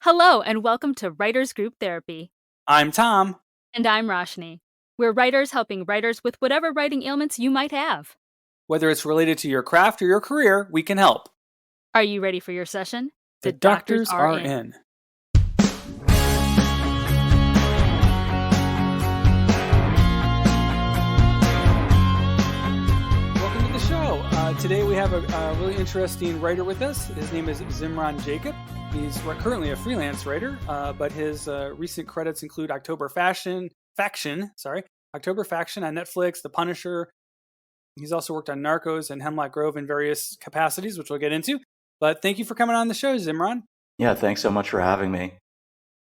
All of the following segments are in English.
Hello, and welcome to Writers Group Therapy. I'm Tom. And I'm Roshni. We're writers helping writers with whatever writing ailments you might have. Whether it's related to your craft or your career, we can help. Are you ready for your session? The doctors are in. Welcome to the show. Today we have a really interesting writer with us. His name is Zimran Jacob. He's currently a freelance writer, but his recent credits include October Faction on Netflix, The Punisher. He's also worked on Narcos and Hemlock Grove in various capacities, which we'll get into. But thank you for coming on the show, Zimran. Yeah, thanks so much for having me.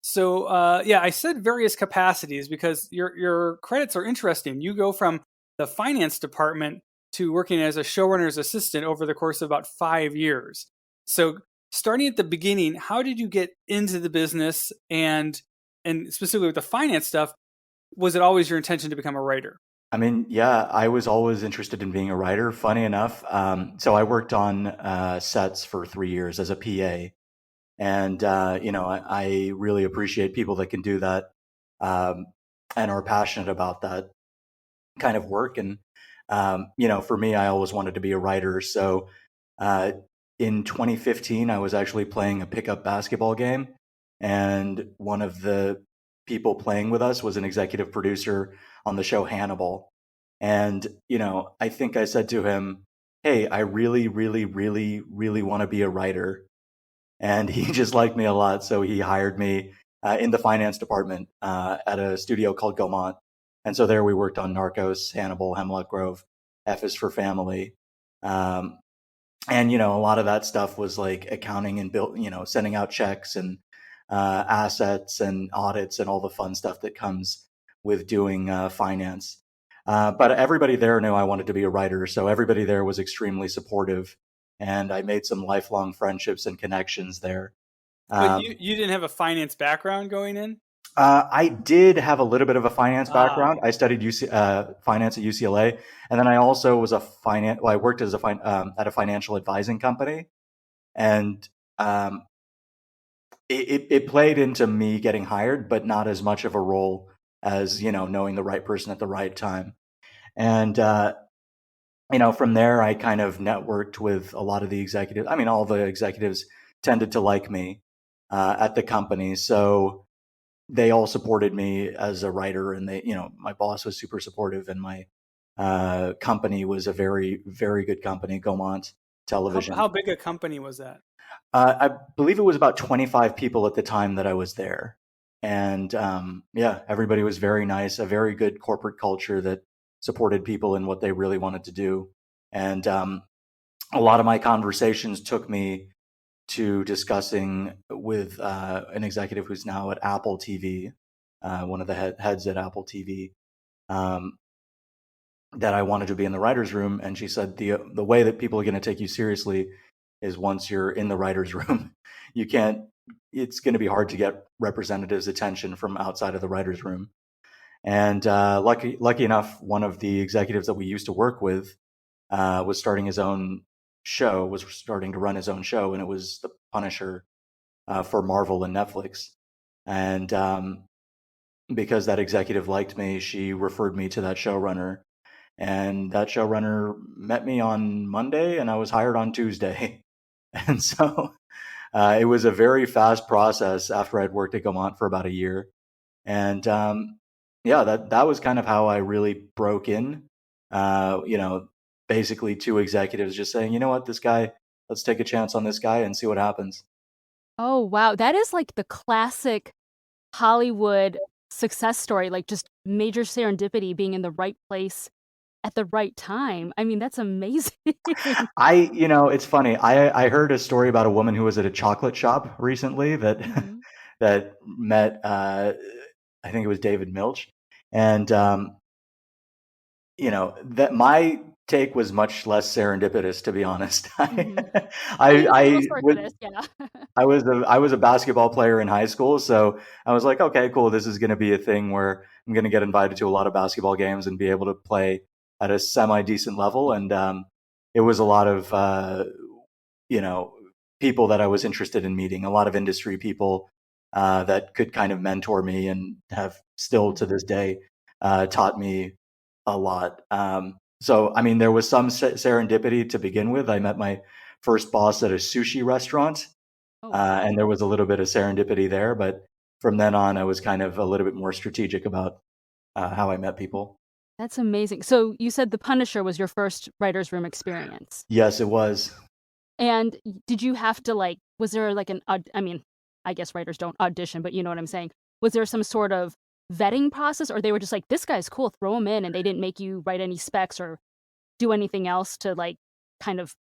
So, I said various capacities because your credits are interesting. You go from the finance department to working as a showrunner's assistant over the course of about 5 years. So, starting at the beginning, how did you get into the business and specifically with the finance stuff? Was it always your intention to become a writer? I mean, yeah, I was always interested in being a writer, funny enough. So I worked on sets for 3 years as a PA. And, I really appreciate people that can do that and are passionate about that kind of work. And, for me, I always wanted to be a writer. So in 2015, I was actually playing a pickup basketball game. And one of the people playing with us was an executive producer on the show Hannibal. And, I think I said to him, hey, I really, really, really, really want to be a writer. And he just liked me a lot. So he hired me in the finance department at a studio called Gaumont. And so there we worked on Narcos, Hannibal, Hemlock Grove, F is for Family. And, a lot of that stuff was like accounting and sending out checks and assets and audits and all the fun stuff that comes with doing finance. But everybody there knew I wanted to be a writer. So everybody there was extremely supportive. And I made some lifelong friendships and connections there. But you didn't have a finance background going in? I did have a little bit of a finance background. I studied finance at UCLA, and then I also was I worked as at a financial advising company, and it played into me getting hired, but not as much of a role as knowing the right person at the right time. And from there, I kind of networked with a lot of the executives. I mean, all the executives tended to like me at the company, so they all supported me as a writer. And my boss was super supportive, and my company was a very, very good company, Gaumont Television. How big a company was that? I believe it was about 25 people at the time that I was there. And everybody was very nice, a very good corporate culture that supported people in what they really wanted to do. And a lot of my conversations took me to discussing with an executive who's now at Apple TV, one of the heads at Apple TV, that I wanted to be in the writer's room. And she said, the way that people are going to take you seriously is once you're in the writer's room. It's going to be hard to get representatives' attention from outside of the writer's room. And lucky enough, one of the executives that we used to work with was starting to run his own show, and it was The Punisher for Marvel and Netflix. And because that executive liked me, she referred me to that showrunner. And that showrunner met me on Monday, and I was hired on Tuesday. And so it was a very fast process after I'd worked at Gaumont for about a year. And that was kind of how I really broke in. Basically 2 executives just saying, you know what, this guy, let's take a chance on this guy and see what happens. Oh, wow. That is like the classic Hollywood success story, like just major serendipity, being in the right place at the right time. I mean, that's amazing. It's funny. I heard a story about a woman who was at a chocolate shop recently that that met, I think it was David Milch. And, that my take was much less serendipitous, to be honest. I was a basketball player in high school, so I was like, okay, cool. This is going to be a thing where I'm going to get invited to a lot of basketball games and be able to play at a semi-decent level. And it was a lot of, people that I was interested in meeting, a lot of industry people that could kind of mentor me and have still to this day taught me a lot. So, I mean, there was some serendipity to begin with. I met my first boss at a sushi restaurant, Oh, wow. and there was a little bit of serendipity there. But from then on, I was kind of a little bit more strategic about how I met people. That's amazing. So you said The Punisher was your first writer's room experience. Yes, it was. And did you have to like, was there like I mean, I guess writers don't audition, but you know what I'm saying? Was there some sort of vetting process, or they were just like, this guy's cool, throw him in, and they didn't make you write any specs or do anything else to like kind of,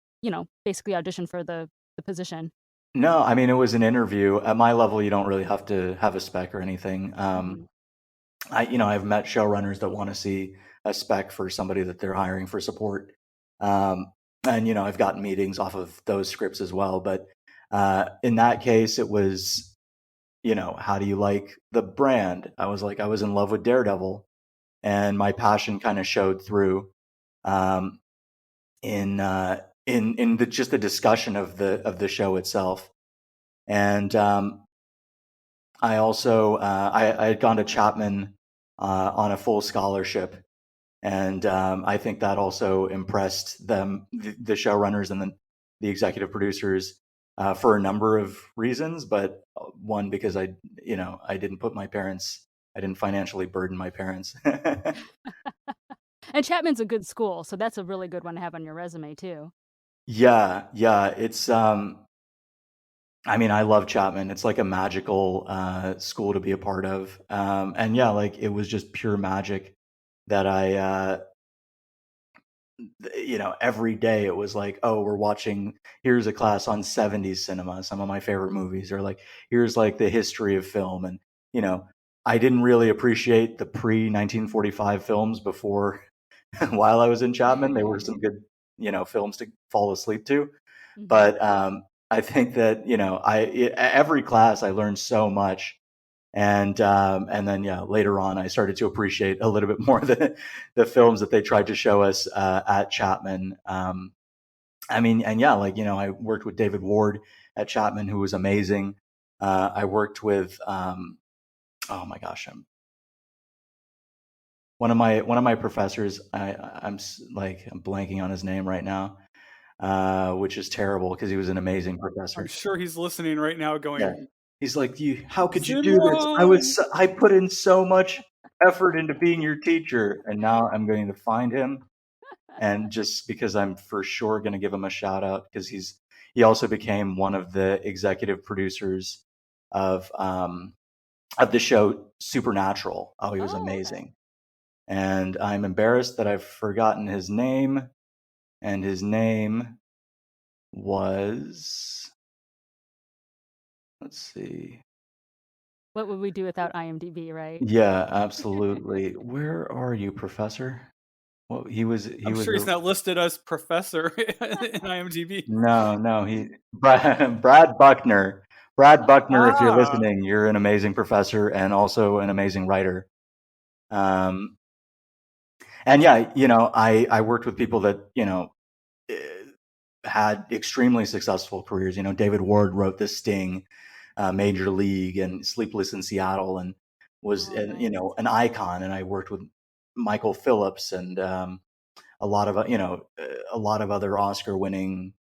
basically audition for the position? No, I mean, it was an interview. At my level, you don't really have to have a spec or anything. Mhm. I've met showrunners that want to see a spec for somebody that they're hiring for support. Um, and, I've gotten meetings off of those scripts as well. But in that case, it was, how do you like the brand? I was like, I was in love with Daredevil, and my passion kind of showed through um, in just the discussion of the show itself. And I also I had gone to Chapman on a full scholarship, and I think that also impressed them, the showrunners and the executive producers, for a number of reasons. But one, because I didn't I didn't financially burden my parents. And Chapman's a good school, so that's a really good one to have on your resume too. Yeah, yeah, it's I mean, I love Chapman. It's like a magical school to be a part of. And yeah, like it was just pure magic that every day it was like, oh, we're watching, here's a class on 70s cinema, some of my favorite movies, or like, here's like the history of film. And, you know, I didn't really appreciate the pre 1945 films before while I was in Chapman. They were some good, films to fall asleep to. Mhm. But I think that, every class I learned so much, and then yeah, later on I started to appreciate a little bit more the films that they tried to show us at Chapman. I mean, and yeah, like I worked with David Ward at Chapman, who was amazing. I worked with oh my gosh, one of my professors. I'm blanking on his name right now, which is terrible because he was an amazing I'm professor. sure he's listening right now Yeah. going, He's like, how could you do this? Zimron! I put in so much effort into being your teacher, and now I'm going to find him. And just because I'm for sure going to give him a shout out, because he also became one of the executive producers of, of the show Supernatural. Oh, he was Oh, okay. amazing. And I'm embarrassed that I've forgotten his name. And his name was, let's see. What would we do without IMDb, right? Yeah, absolutely. Where are you, Professor? Well, he I'm was sure a he's not listed as professor in IMDb. no, he Brad Buckner. Brad Buckner, if you're Ah, listening, you're an amazing professor and also an amazing writer. Um, and yeah, I worked with people that eh, had extremely successful careers. David Ward wrote The Sting, Major League, and Sleepless in Seattle, and was Oh, nice. an icon. And I worked with Michael Phillips and a lot of a lot of other Oscar-winning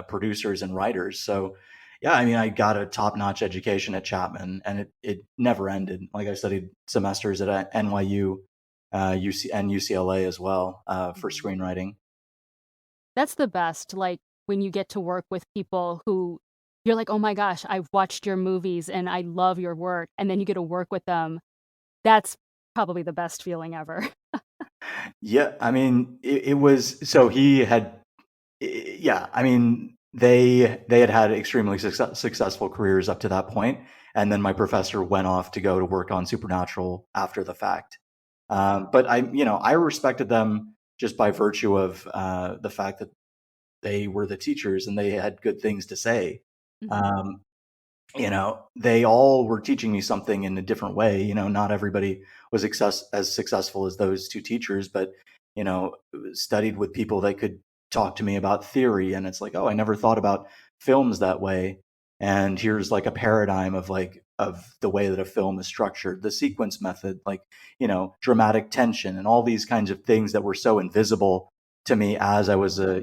producers and writers. So yeah, I mean, I got a top-notch education at Chapman, and it never ended. Like I studied semesters at NYU, UC, and UCLA as well for Mhm. screenwriting. That's the best, like, when you get to work with people who you're like, "Oh my gosh, I've watched your movies and I love your work," and then you get to work with them. That's probably the best feeling ever. Yeah, I mean, it was so he had, yeah, I mean, they had extremely successful careers up to that point, and then my professor went off to go to work on Supernatural after the fact. But I respected them just by virtue of the fact that they were the teachers and they had good things to say. Mhm. Um, they all were teaching me something in a different way. Not everybody was as successful as those two teachers, but studied with people that could talk to me about theory. And it's like, oh, I never thought about films that way. and here's like a paradigm of the way that a film is structured, the sequence method, like, dramatic tension and all these kinds of things that were so invisible to me as I was a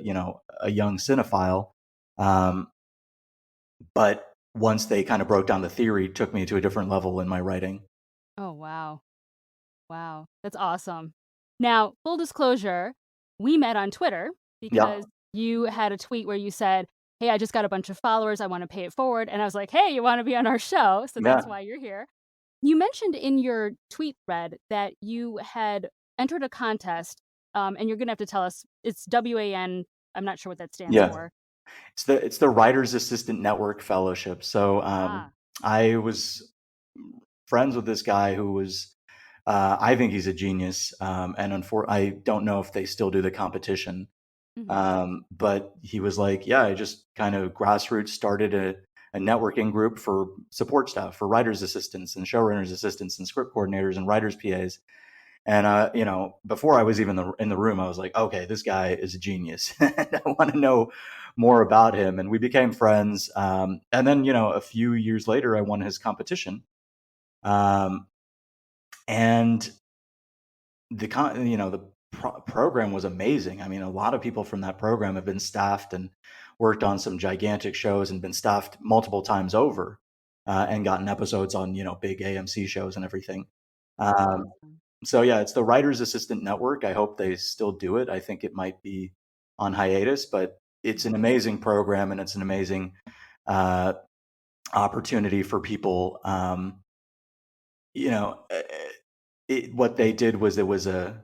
young cinephile. But once they kind of broke down the theory, took me to a different level in my writing. Oh, wow. Wow. That's awesome. Now, full disclosure, we met on Twitter Yeah. because you had a tweet where you said, "Hey, I just got a bunch of followers. I want to pay it forward." And I was like, "Hey, you want to be on our show?" So that's Yeah. why you're here. You mentioned in your tweet thread that you had entered a contest, and you're going to have to tell us. It's WAN. I'm not sure what that stands Yeah. for. It's the Writers Assistant Network Fellowship. So Ah. I was friends with this guy who was, I think he's a genius. And I don't know if they still do the competition. Hmm. But he was like, yeah, I just kind of grassroots started a networking group for support staff, for writers assistants and showrunners assistants and script coordinators and writers PAs. And before I was even in the room, I was like, okay, this guy is a genius. I want to know more about him. And we became friends. And then, a few years later, I won his competition. Um, and the program was amazing. I mean, a lot of people from that program have been staffed and worked on some gigantic shows and been staffed multiple times over, and gotten episodes on big AMC shows and everything. That's Um, awesome. so yeah, it's the Writers Assistant Network. I hope they still do it. I think it might be on hiatus, but it's an Mhm. amazing program and it's an amazing uh, opportunity for people. You know, what they did was it was a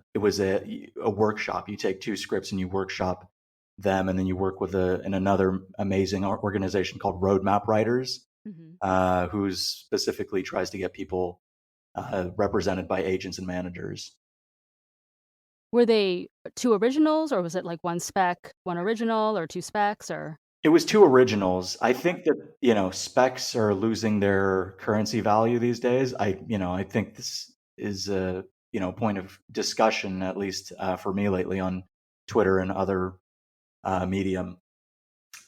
workshop. You take two scripts and you workshop them, and then you work with another amazing organization called Roadmap Writers, Mhm. who specifically tries to get people represented by agents and managers. Were they two originals, or was it like one spec, one original, or two specs, or? It was two originals. I Okay. think that specs are losing their currency value these days. I think this is a point of discussion, at least for me lately on Twitter and other medium,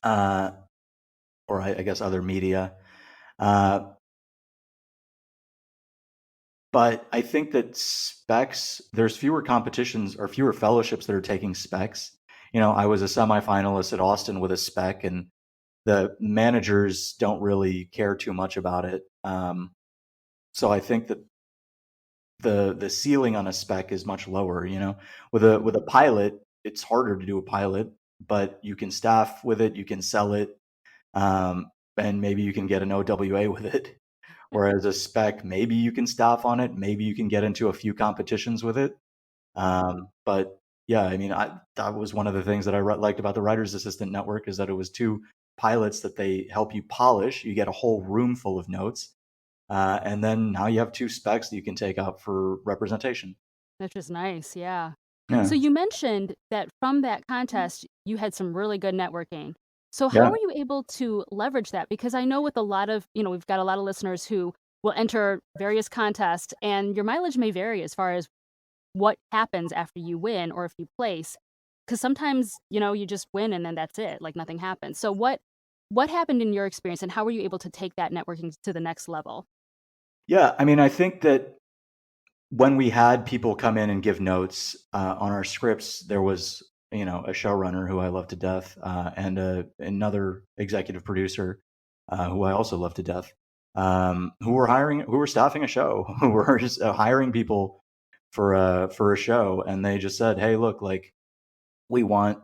uh, or I guess other media. Uh, but I think that specs, there's fewer competitions or fewer fellowships that are taking specs. I was a semifinalist at Austin with a spec, and the managers don't really care too much about it. So I think that the ceiling on a spec is much lower. With a pilot, it's harder to do a pilot, but you can staff with it, you can sell it, and maybe you can get an OWA with it. Whereas a spec, maybe you can staff on it, maybe you can get into a few competitions with it. But yeah, I mean, that was one of the things that I liked about the Writers Assistant Network, is that it was two pilots that they help you polish. You get a whole room full of notes, and then now you have two specs that you can take out for representation. That's just nice, yeah. Yeah, So you mentioned that from that contest, you had some really good networking. So how yeah. were you able to leverage that? Because I know with a lot of, we've got a lot of listeners who will enter various contests, and your mileage may vary as far as what happens after you win or if you place. Because sometimes, you just win and then that's it, like nothing happens. So what happened in your experience, and how were you able to take that networking to the next level? Yeah, I mean, I think that when we had people come in and give notes on our scripts, there was a showrunner who I love to death, and another executive producer who I also love to death, who were staffing a show, who were just hiring people for a show, and they just said, "Hey, look, like we want,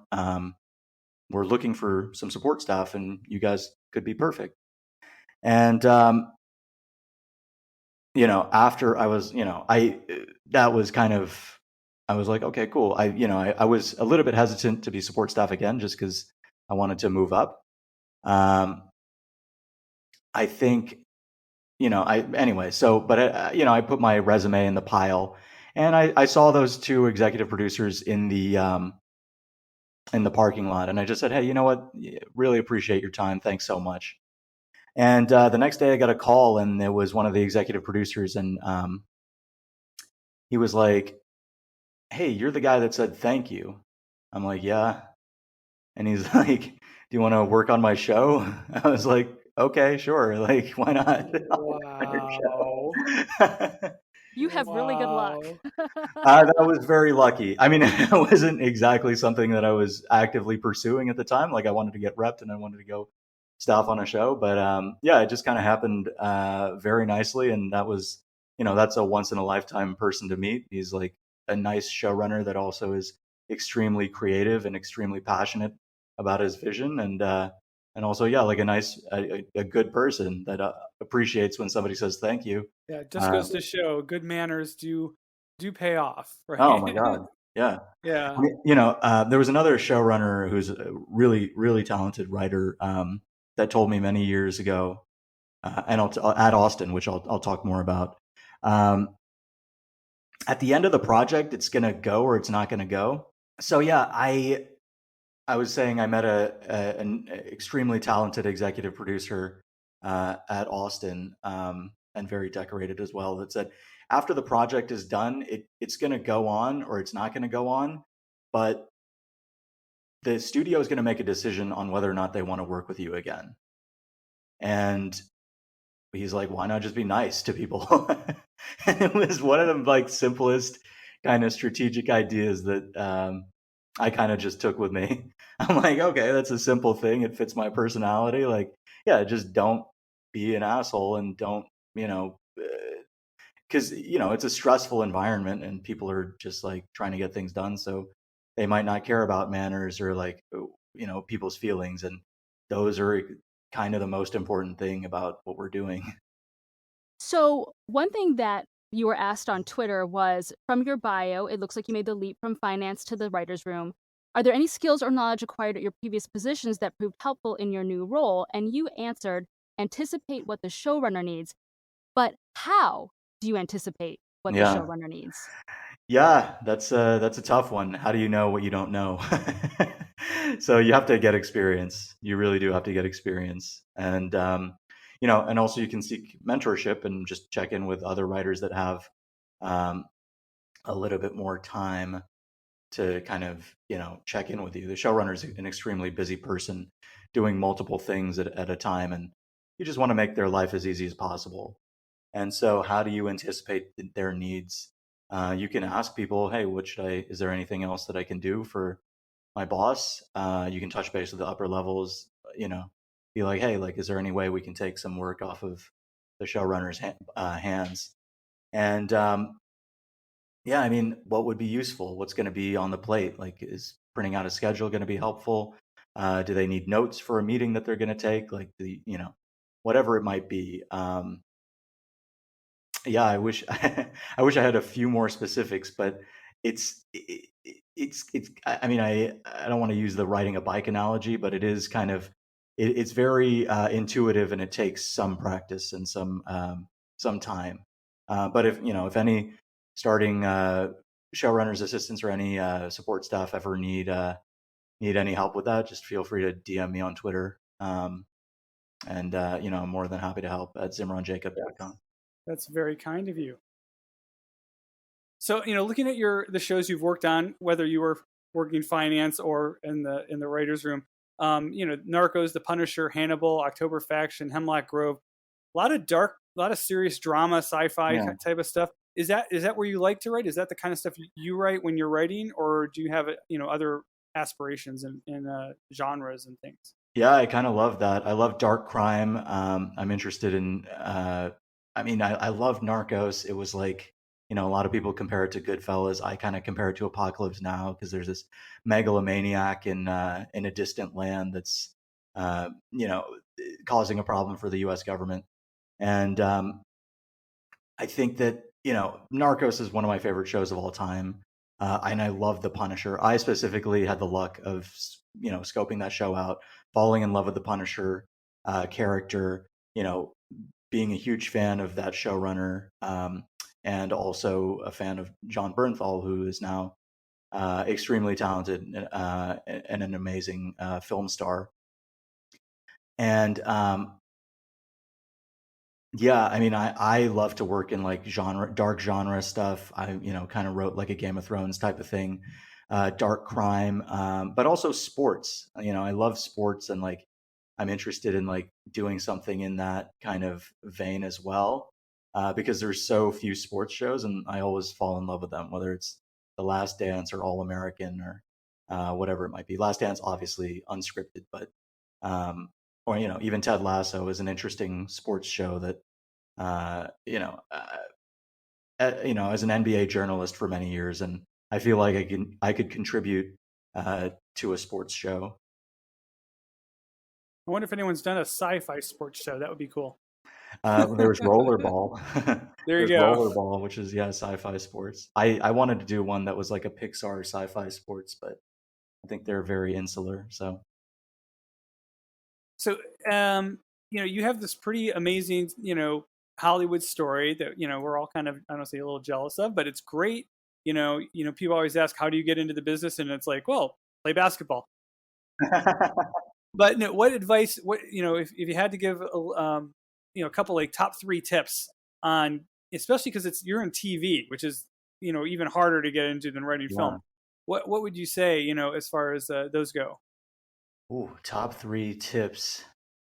we're looking for some support staff, and you guys could be perfect." And after I was, that was kind of, I was like, okay, cool. I was a little bit hesitant to be support staff again, just because I wanted to move up. Um, I think, anyway, so, but, I put my resume in the pile, and I saw those two executive producers in the parking lot. And I just said, hey, you know what? Really appreciate your time. Thanks so much. And the next day I got a call, and it was one of the executive producers. And he was like, hey, you're the guy that said thank you. I'm like, yeah. And he's like, do you want to work on my show? I was like, okay, sure, like why not? I'll be on Wow. your show. You have really good luck. Wow. That was very lucky. I mean, it wasn't exactly something that I was actively pursuing at the time. Like I wanted to get repped and I wanted to go staff on a show, but yeah, it just kind of happened very nicely, and that was, that's a once in a lifetime person to meet. He's like a nice showrunner that also is extremely creative and extremely passionate about his vision, and also, yeah, like a good person that appreciates when somebody says thank you. Yeah, it just Uh, goes to show good manners do pay off, oh right? my God, yeah. Yeah. There was another showrunner who's a really, really talented writer that told me many years ago, and at Austin, which I'll talk more about. Um, at the end of the project, it's gonna go or it's not gonna go. So yeah, I was saying I met an extremely talented executive producer at Austin, and very decorated as well. That said, after the project is done, it's gonna go on or it's not gonna go on, but the studio is going to make a decision on whether or not they want to work with you again. And he's like, why not just be nice to people? And it was one of the like simplest kind of strategic ideas that I kind of just took with me. I'm like, okay, that's a simple thing. It fits my personality. Like, yeah, just don't be an asshole and don't, you know, because it's a stressful environment and people are just like trying to get things done, so they might not care about manners or like people's feelings, and those are kind of the most important thing about what we're doing. So, one thing that you were asked on Twitter was from your bio, it looks like you made the leap from finance to the writer's room. Are there any skills or knowledge acquired at your previous positions that proved helpful in your new role? And you answered, anticipate what the showrunner needs. But how do you anticipate what the Yeah, showrunner needs? yeah, that's a tough one. How do you know what you don't know? So you have to get experience. You really do have to get experience, and and also you can seek mentorship and just check in with other writers that have um, a little bit more time to kind of check in with you. The showrunner is an extremely busy person doing multiple things at a time, and you just want to make their life as easy as possible. And so, how do you anticipate their needs? You can ask people, "Hey, what should I? Is there anything else that I can do for my boss?" You can touch base with the upper levels. Be like, "Hey, like, is there any way we can take some work off of the showrunner's hands?" And yeah, I mean, what would be useful? What's going to be on the plate? Like, is printing out a schedule going to be helpful? Do they need notes for a meeting that they're going to take? Like whatever it might be. Yeah, I wish I wish I had a few more specifics, but it's I mean, I don't want to use the riding a bike analogy, but it is kind of it's very intuitive, and it takes some practice and some time. But if any starting showrunners assistants or any support staff ever need any help with that, just feel free to DM me on Twitter. And I'm more than happy to help at zimronjacob.com. That's very kind of you. So, looking at the shows you've worked on, whether you were working finance or in the writers' room, Narcos, The Punisher, Hannibal, October Faction, Hemlock Grove, a lot of dark, a lot of serious drama, sci-fi Yeah. type of stuff. Is that where you like to write? Is that the kind of stuff you write when you're writing, or do you have other aspirations in genres and things? Yeah, I kind of love that. I love dark crime. I'm interested in. I mean, I love Narcos. It was like, a lot of people compare it to Goodfellas. I kind of compare it to Apocalypse Now because there's this megalomaniac in a distant land that's, causing a problem for the U.S. government. And I think that Narcos is one of my favorite shows of all time, and I love The Punisher. I specifically had the luck of scoping that show out, falling in love with the Punisher character. Being a huge fan of that showrunner, and also a fan of John Bernthal, who is now extremely talented and an amazing film star. And yeah, I mean, I love to work in like dark genre stuff. I, kind of wrote like a Game of Thrones type of thing, dark crime, but also sports. I love sports, and like I'm interested in like doing something in that kind of vein as well, because there's so few sports shows, and I always fall in love with them, whether it's The Last Dance or All American or whatever it might be. Last Dance, obviously unscripted, but or even Ted Lasso is an interesting sports show that uh, you know as an NBA journalist for many years, and I feel like I could contribute to a sports show. I wonder if anyone's done a sci-fi sports show. That would be cool. There's Rollerball. There you There's go. Rollerball, which is sci-fi sports. I wanted to do one that was like a Pixar sci-fi sports, but I think they're very insular. So So, you have this pretty amazing, Hollywood story that we're all kind of, I don't say a little jealous of, but it's great. People always ask, how do you get into the business? And it's like, well, play basketball. But no, what advice? If you had to give a couple like top 3 tips on, especially because you're in TV, which is even harder to get into than writing film. What would you say as far as those go? Ooh, top 3 tips.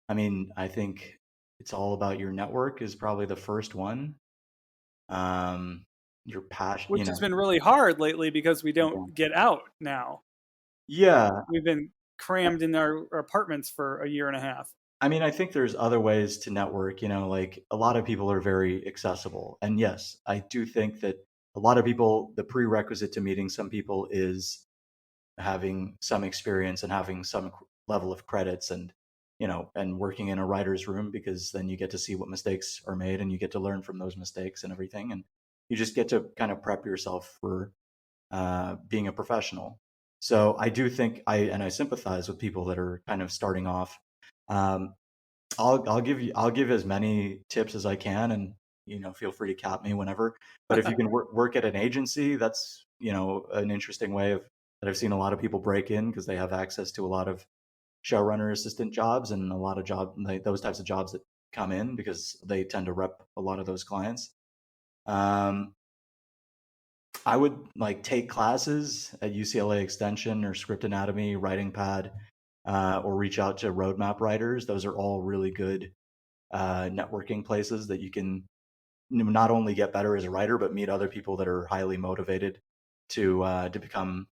I mean, I think it's all about your network is probably the first one. Your passion, Which has been really hard lately because we don't get out now. Yeah. We've been crammed in our apartments for a year and a half. I mean, I think there's other ways to network, like a lot of people are very accessible. And yes, I do think that a lot of people, the prerequisite to meeting some people is having some experience and having some level of credits and, and working in a writer's room, because then you get to see what mistakes are made and you get to learn from those mistakes and everything. And you just get to kind of prep yourself for being a professional. So I do think I sympathize with people that are kind of starting off. Um, I'll give as many tips as I can, and feel free to cap me whenever. But if you can work at an agency, that's an interesting way of that I've seen a lot of people break in, because they have access to a lot of showrunner assistant jobs and a lot of those types of jobs that come in because they tend to rep a lot of those clients. I would like take classes at UCLA Extension or Script Anatomy, Writing Pad, or reach out to roadmap writers. Those are all really good networking places that you can not only get better as a writer, but meet other people that are highly motivated to become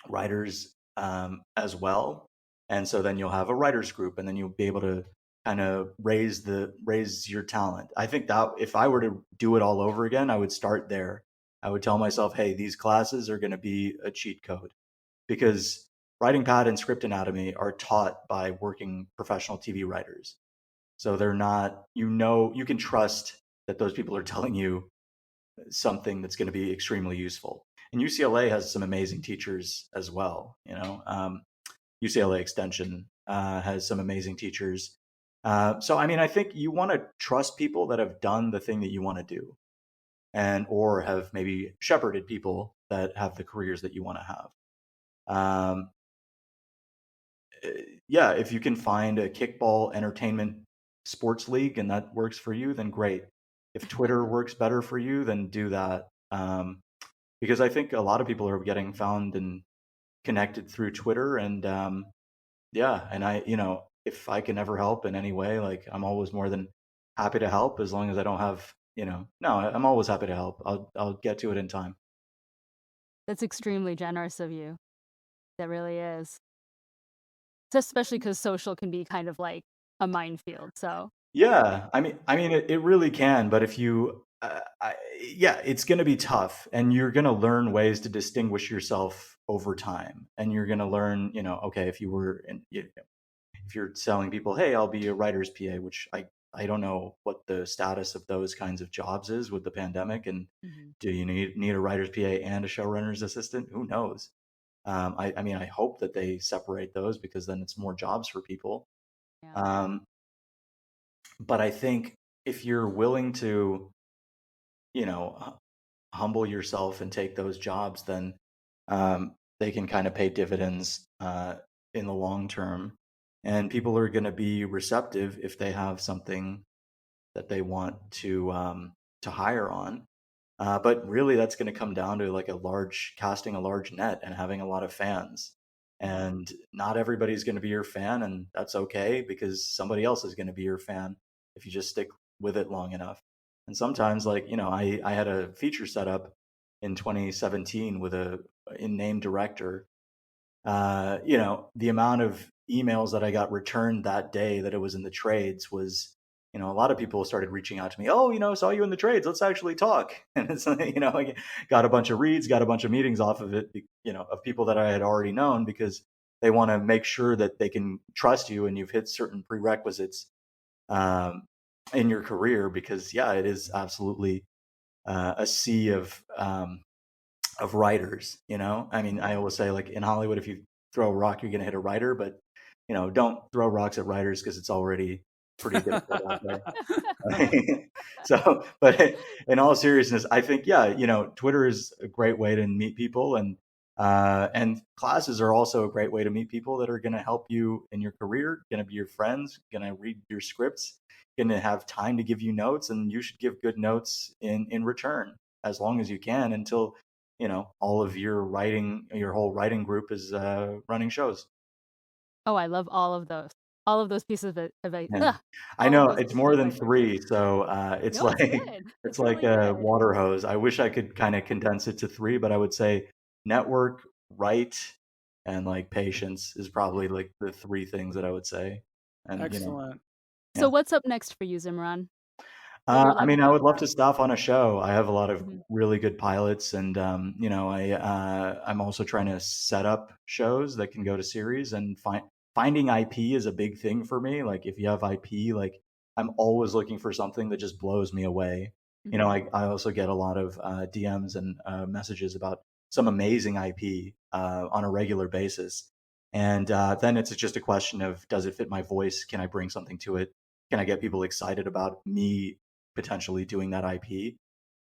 writers as well. And so then you'll have a writers group, and then you'll be able to kind of raise your talent. I think that if I were to do it all over again, I would start there. I would tell myself, hey, these classes are going to be a cheat code, because writing pad and script anatomy are taught by working professional TV writers. So they're not, you can trust that those people are telling you something that's going to be extremely useful. And UCLA has some amazing teachers as well. UCLA Extension has some amazing teachers. So, I mean, I think you want to trust people that have done the thing that you want to do, and or have maybe shepherded people that have the careers that you want to have. Yeah, if you can find a kickball entertainment sports league and that works for you, then great. If Twitter works better for you, then do that. Because I think a lot of people are getting found and connected through Twitter, and yeah, and if I can ever help in any way, like I'm always more than happy to help, as long as I don't have, no, I'm always happy to help. I'll get to it in time. That's extremely generous of you. That really is. So especially because social can be kind of like a minefield. So Yeah, I mean, it really can. But if you, yeah, it's going to be tough, and you're going to learn ways to distinguish yourself over time, and you're going to learn, okay, if if you're telling people, hey, I'll be a writer's PA, which I don't know what the status of those kinds of jobs is with the pandemic, and do you need a writer's PA and a showrunner's assistant? Who knows? I mean, I hope that they separate those, because then it's more jobs for people. yeah. But I think if you're willing to, humble yourself and take those jobs, then they can kind of pay dividends in the long term. And people are going to be receptive if they have something that they want to hire on. But really, that's going to come down to like casting a large net and having a lot of fans. And not everybody's going to be your fan, and that's okay, because somebody else is going to be your fan if you just stick with it long enough. And sometimes, like, I had a feature set up in 2017 with a in-name director. The amount of emails that I got returned that day that it was in the trades was, a lot of people started reaching out to me. Oh, saw you in the trades. Let's actually talk. And it's like, I got a bunch of reads, got a bunch of meetings off of it, of people that I had already known, because they want to make sure that they can trust you and you've hit certain prerequisites in your career. Because yeah, it is absolutely a sea of writers. I mean, I always say, like, in Hollywood, if you throw a rock, you're going to hit a writer, but don't throw rocks at writers, because it's already pretty difficult out there. So, but in all seriousness, I think, yeah, Twitter is a great way to meet people, and classes are also a great way to meet people that are going to help you in your career, going to be your friends, going to read your scripts, going to have time to give you notes, and you should give good notes in return, as long as you can, until all of your whole writing group is running shows. Oh, I love all of those. All of those pieces of Yeah. I all of know those it's pieces of more than advice are great. 3, so it's No, it's like good. it's It's like really a good. water hose. I wish I could kind of condense it to 3, but I would say network, write, and like patience is probably like the 3 things that I would say. And Excellent. So yeah. what's up next for you, Zimran? What you're I allowed to mean, I talk would love about? to staff on a show. I have a lot of Mhm. really good pilots, and I'm also trying to set up shows that can go to series. And finding IP is a big thing for me. Like, if you have IP, like, I'm always looking for something that just blows me away. Mhm. I also get a lot of DMs and messages about some amazing IP on a regular basis, and then it's just a question of, does it fit my voice? Can I bring something to it? Can I get people excited about me potentially doing that IP?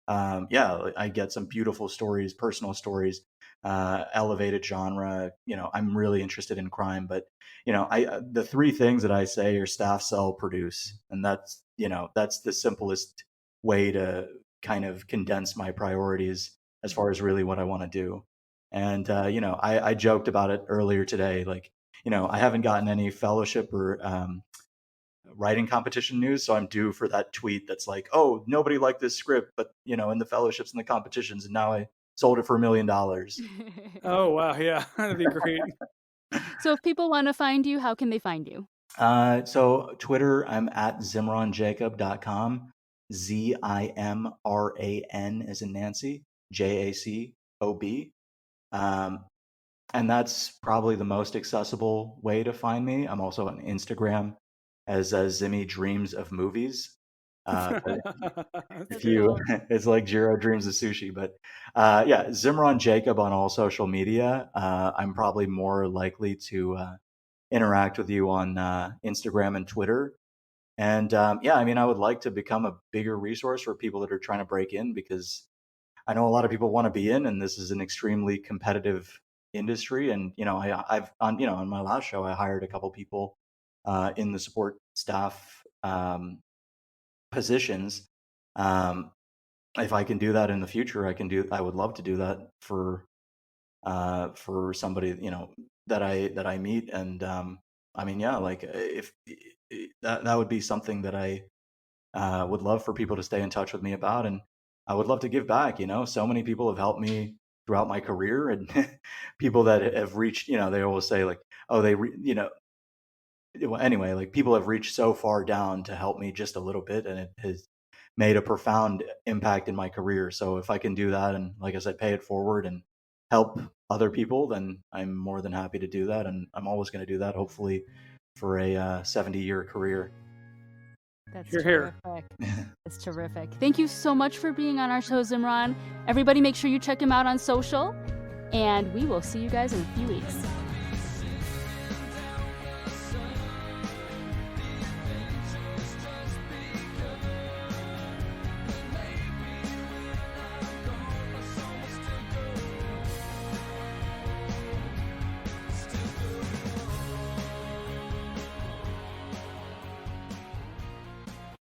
Yeah, I get some beautiful stories, personal stories, elevated genre. I'm really interested in crime, but the 3 things that I say are staff, sell, produce, and that's the simplest way to kind of condense my priorities as far as really what I want to do. And I joked about it earlier today, like, I haven't gotten any fellowship or writing competition news, so I'm due for that tweet that's like, oh, nobody liked this script, but in the fellowships and the competitions, and now I sold it for $1 million. Oh wow, yeah, that'd be great. So if people want to find you, how can they find you? So Twitter, I'm at zimronjacob.com. ZIMRAN as in Nancy, JACOB. And that's probably the most accessible way to find me. I'm also on Instagram as Zimmy Dreams of Movies. But if That's That's good. you, cool. it's like Jiro Dreams of Sushi. But yeah, Zimron Jacob on all social media. I'm probably more likely to interact with you on Instagram and Twitter. And yeah, I mean, I would like to become a bigger resource for people that are trying to break in, because I know a lot of people want to be in, and this is an extremely competitive industry. And I've on my last show, I hired a couple people in the support staff positions. Um, if I can do that in the future, I would love to do that for somebody that I meet. And I mean, yeah, like, if that would be something that I would love for people to stay in touch with me about, and I would love to give back. So many people have helped me throughout my career, and people that have reached, they always say, like, oh, well, anyway, like, people have reached so far down to help me just a little bit, and it has made a profound impact in my career. So if I can do that, and like I said, pay it forward and help other people, then I'm more than happy to do that, and I'm always going to do that, hopefully, for a 70-year career. That's Hear, hear. terrific. That's terrific. Thank you so much for being on our show, Zimran. Everybody make sure you check him out on social, and we will see you guys in a few weeks.